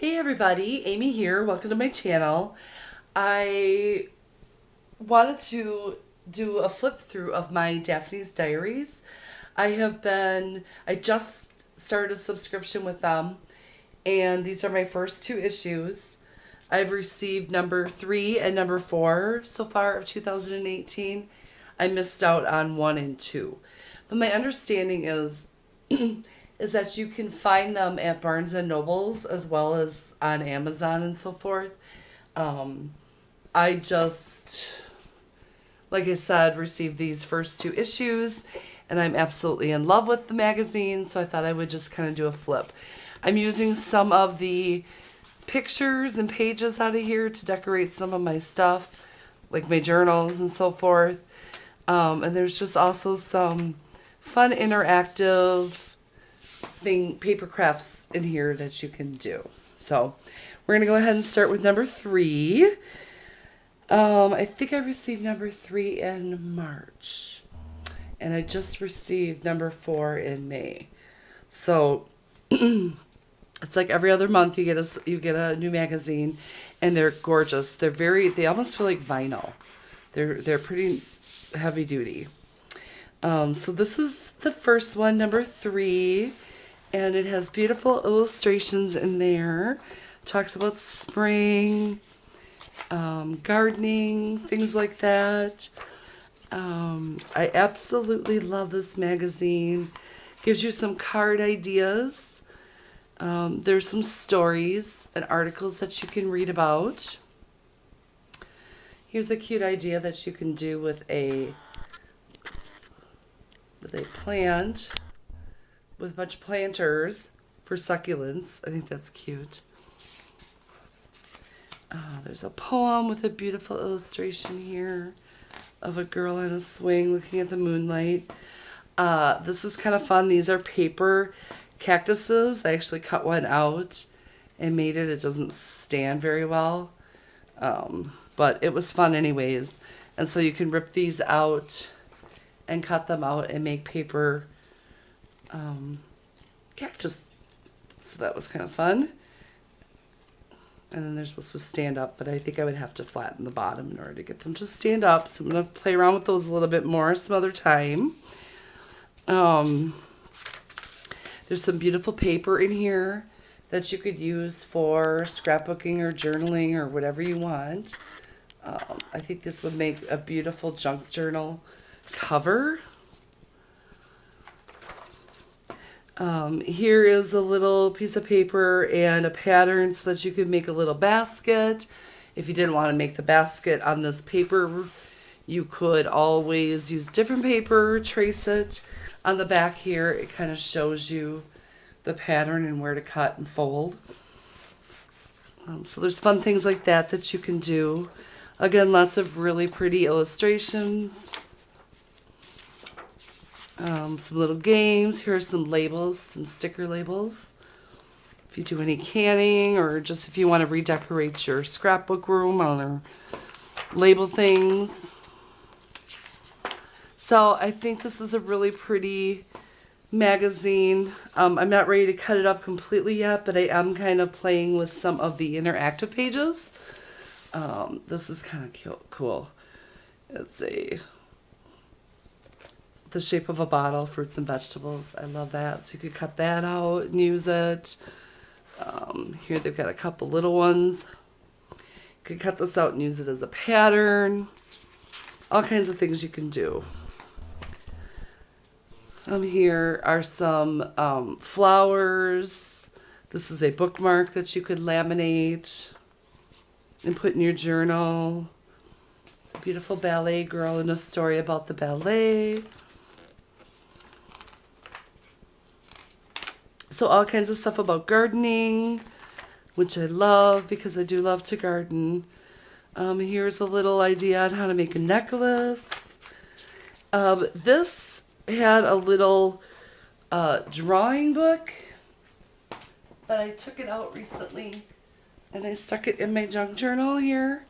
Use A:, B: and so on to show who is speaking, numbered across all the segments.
A: Hey everybody, Amy here. Welcome to my channel. I wanted to do a flip through of my Daphne's diaries. I just started a subscription with them, and these are my first two issues. I've received number 3 and number 4 so far of 2018. I missed out on 1 and 2. But my understanding is is that you can find them at Barnes and Nobles as well as on Amazon and so forth. Um, I just, like I said, received these first two issues, and I'm absolutely in love with the magazine, so I thought I would just kind of do a flip. I'm using some of the pictures and pages out of here to decorate some of my stuff, like my journals and so forth. And there's just also some fun interactive paper crafts in here that you can do. So we're gonna go ahead and start with number 3. I think I received number 3 in March, and I just received number 4 in May. So it's like every other month you get a new magazine, and they're gorgeous. They almost feel like vinyl. They're pretty heavy duty. So this is the first one, number 3, and it has beautiful illustrations in there. Talks about spring, gardening, things like that. I absolutely love this magazine. Gives you some card ideas. There's some stories and articles that you can read about. Here's a cute idea that you can do with a plant, with a bunch of planters for succulents. I think that's cute. There's a poem with a beautiful illustration here of a girl on a swing looking at the moonlight. This is kind of fun. These are paper cactuses. I actually cut one out and made it. It doesn't stand very well, but it was fun anyways. And so you can rip these out and cut them out and make paper cactus. So that was kind of fun. And then they're supposed to stand up, but I think I would have to flatten the bottom in order to get them to stand up. So I'm going to play around with those a little bit more some other time. There's some beautiful paper in here that you could use for scrapbooking or journaling or whatever you want. I think this would make a beautiful junk journal cover. Here is a little piece of paper and a pattern so that you could make a little basket. If you didn't want to make the basket on this paper, you could always use different paper, trace it. On the back here, it kind of shows you the pattern and where to cut and fold. So there's fun things like that you can do. Again, lots of really pretty illustrations. Some little games. Here are some labels, some sticker labels. If you do any canning or just if you want to redecorate your scrapbook room or label things. So I think this is a really pretty magazine. I'm not ready to cut it up completely yet, but I am kind of playing with some of the interactive pages. This is kind of cool. It's the shape of a bottle, fruits and vegetables. I love that. So you could cut that out and use it. Here they've got a couple little ones. You could cut this out and use it as a pattern. All kinds of things you can do. Here are some flowers. This is a bookmark that you could laminate and put in your journal. It's a beautiful ballet girl and a story about the ballet. So all kinds of stuff about gardening, which I love because I do love to garden. Here's a little idea on how to make a necklace. This had a little drawing book, but I took it out recently and I stuck it in my junk journal here.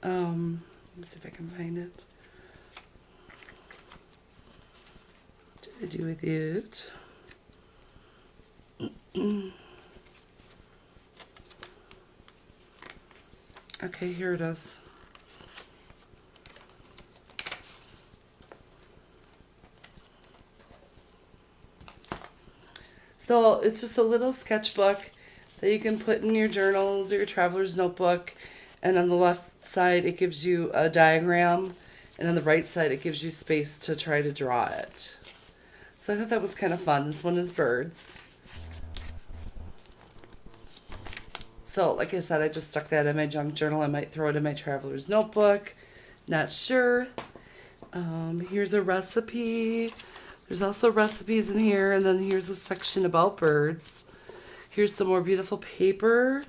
A: Let me see if I can find it. What did I do with it? Okay, here it is. So it's just a little sketchbook that you can put in your journals or your traveler's notebook. And on the left side, it gives you a diagram. And on the right side, it gives you space to try to draw it. So I thought that was kind of fun. This one is birds. So like I said, I just stuck that in my junk journal. I might throw it in my traveler's notebook. Not sure. Here's a recipe. There's also recipes in here. And then here's a section about birds. Here's some more beautiful paper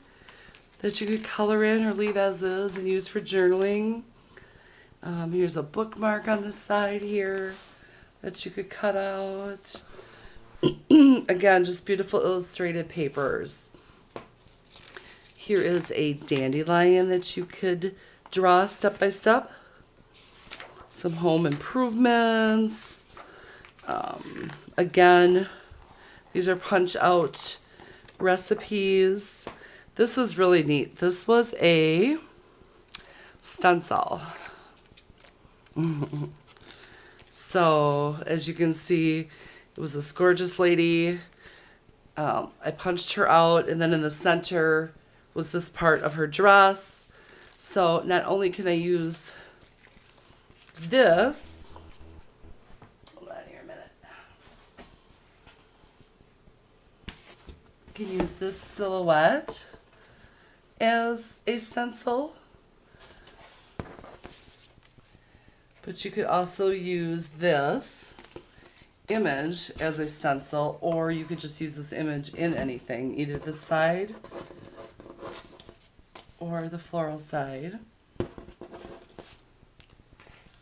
A: that you could color in or leave as is and use for journaling. Here's a bookmark on the side here that you could cut out. Again, just beautiful illustrated papers. Here is a dandelion that you could draw step by step. Some home improvements. Again, these are punch out recipes. This was really neat. This was a stencil. So, as you can see, it was this gorgeous lady. I punched her out, and then in the center was this part of her dress. So, not only can I use this, hold on here a minute. I can use this silhouette as a stencil. But you could also use this image as a stencil, or you could just use this image in anything, either this side or the floral side.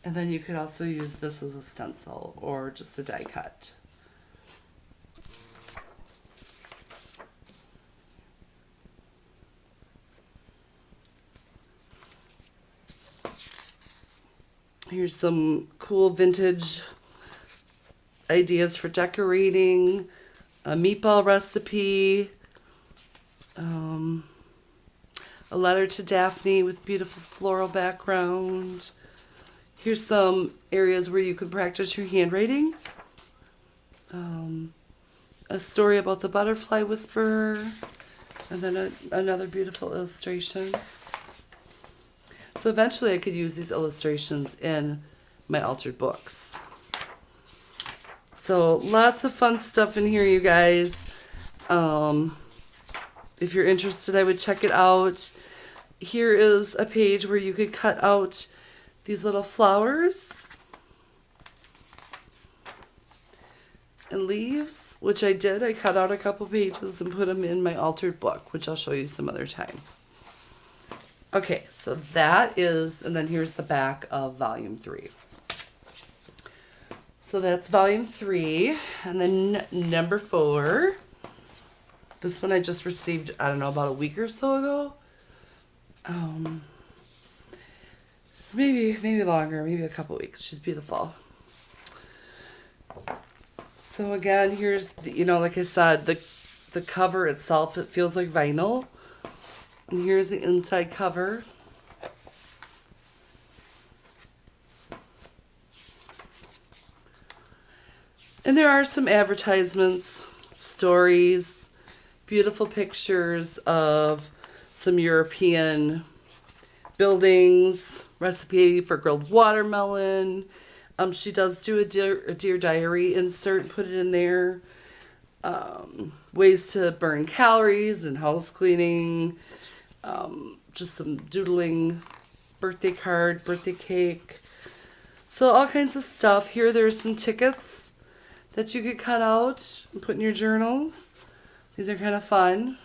A: And then you could also use this as a stencil or just a die cut. Here's some cool vintage ideas for decorating, a meatball recipe, a letter to Daphne with beautiful floral background. Here's some areas where you can practice your handwriting. A story about the butterfly whisperer, and then another beautiful illustration. So eventually I could use these illustrations in my altered books. So lots of fun stuff in here, you guys. If you're interested, I would check it out. Here is a page where you could cut out these little flowers and leaves, which I did. I cut out a couple pages and put them in my altered book, which I'll show you some other time. Okay, so that is, and then here's the back of volume 3. So that's volume 3, and then number 4. This one I just received, I don't know, about a week or so ago. Maybe longer, maybe a couple weeks. She's beautiful. So again, here's the, like I said, the cover itself, it feels like vinyl. And here's the inside cover. And there are some advertisements, stories, beautiful pictures of some European buildings, recipe for grilled watermelon. She does do a Dear Diary insert, put it in there. Ways to burn calories and house cleaning. Just some doodling, birthday card, birthday cake. So all kinds of stuff. Here there's some tickets that you could cut out and put in your journals. These are kind of fun.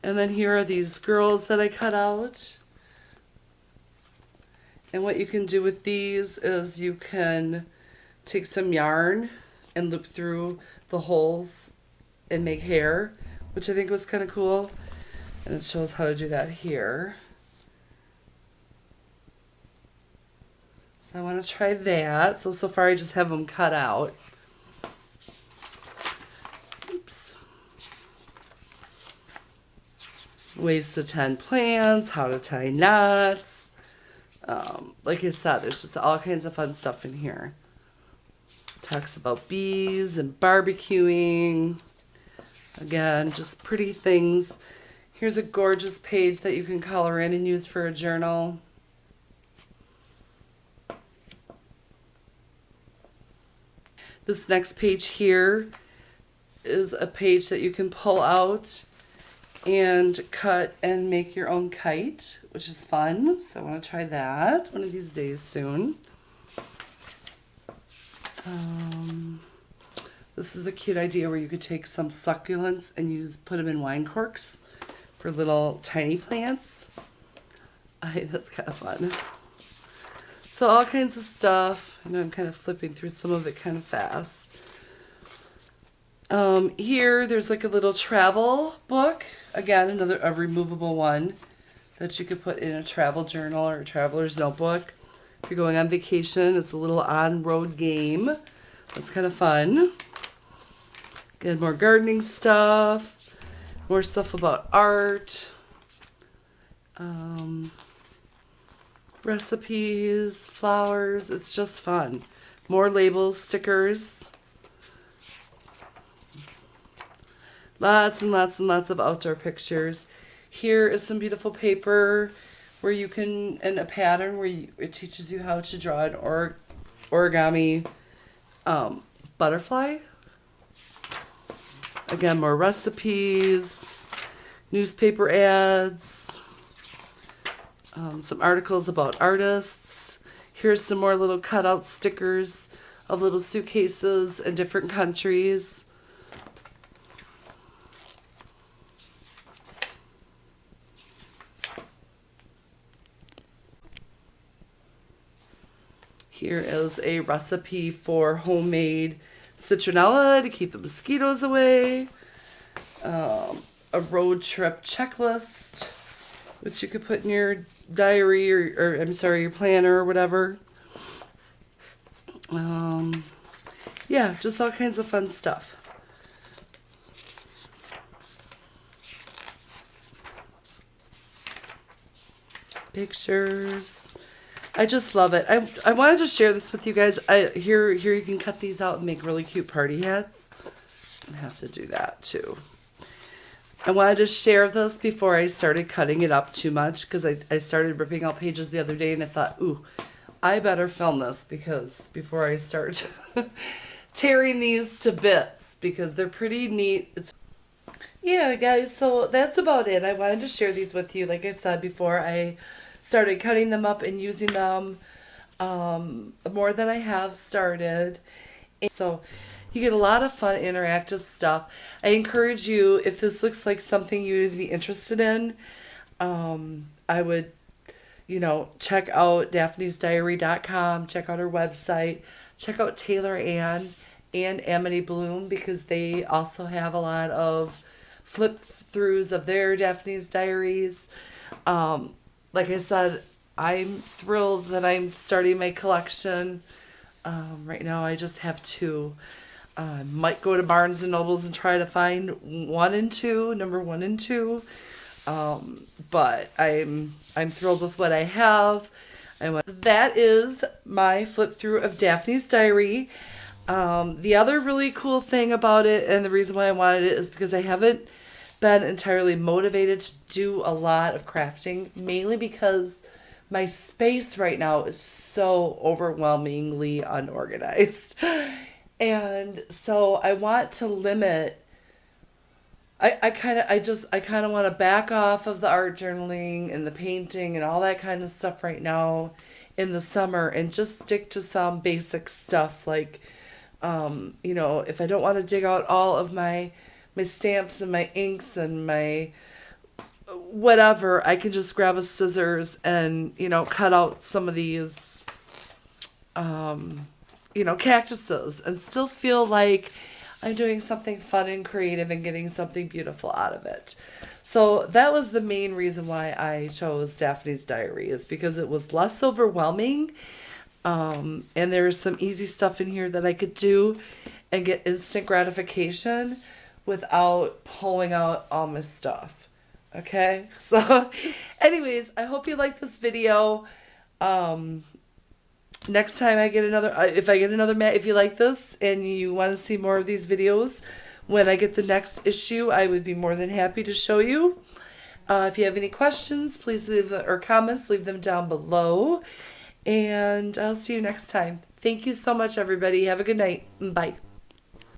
A: And then here are these girls that I cut out. And what you can do with these is you can take some yarn and loop through the holes and make hair, which I think was kind of cool. And it shows how to do that here. So I want to try that. So far I just have them cut out. Oops. ways to tend plants, how to tie knots. Like I said, there's just all kinds of fun stuff in here. Talks about bees and barbecuing. Again, just pretty things. Here's a gorgeous page that you can color in and use for a journal. This next page here is a page that you can pull out and cut and make your own kite, which is fun. So I want to try that one of these days soon. This is a cute idea where you could take some succulents and put them in wine corks for little tiny plants. That's kind of fun. So all kinds of stuff. I know I'm kind of flipping through some of it kind of fast. Here, there's like a little travel book. Again, a removable one that you could put in a travel journal or a traveler's notebook. If you're going on vacation, it's a little on-road game. That's kind of fun. Again, more gardening stuff. More stuff about art. Recipes, flowers. It's just fun. More labels, stickers. Lots and lots and lots of outdoor pictures. Here is some beautiful paper where you can, and a pattern where it teaches you how to draw an origami butterfly. Again, more recipes, newspaper ads, some articles about artists. Here's some more little cutout stickers of little suitcases in different countries. Here is a recipe for homemade citronella to keep the mosquitoes away. A road trip checklist, which you could put in your diary or I'm sorry, your planner or whatever. Yeah, just all kinds of fun stuff. Pictures. I just love it. I wanted to share this with you guys. Here you can cut these out and make really cute party hats. I have to do that too. I wanted to share this before I started cutting it up too much because I started ripping out pages the other day and I thought, ooh, I better film this because before I start tearing these to bits because they're pretty neat. Yeah, guys, so that's about it. I wanted to share these with you, like I said, before I started cutting them up and using them more than I have started. And so you get a lot of fun interactive stuff. I encourage you, if this looks like something you would be interested in, I would, check out daphnesdiary.com, check out her website, check out Taylor Ann and Amity Bloom because they also have a lot of flip throughs of their Daphne's diaries. Like I said, I'm thrilled that I'm starting my collection. Right now I just have 2. Might go to Barnes and Nobles and try to find number 1 and 2. But I'm thrilled with what I have. That is my flip through of Daphne's diary. The other really cool thing about it, and the reason why I wanted it, is because I haven't been entirely motivated to do a lot of crafting, mainly because my space right now is so overwhelmingly unorganized. And so I want to limit. I kind of want to back off of the art journaling and the painting and all that kind of stuff right now in the summer and just stick to some basic stuff like, if I don't want to dig out all of my stamps and my inks and my whatever, I can just grab a scissors and, cut out some of these, cactuses and still feel like I'm doing something fun and creative and getting something beautiful out of it. So that was the main reason why I chose Daphne's Diary, is because it was less overwhelming. And there's some easy stuff in here that I could do and get instant gratification without pulling out all my stuff. Okay, so anyways, I hope you like this video. Um, Next time I get another, if I get another mat, if you like this and you want to see more of these videos, when I get the next issue, I would be more than happy to show you. If you have any questions, please leave or comments, leave them down below. And I'll see you next time. Thank you so much, everybody. Have a good night. Bye.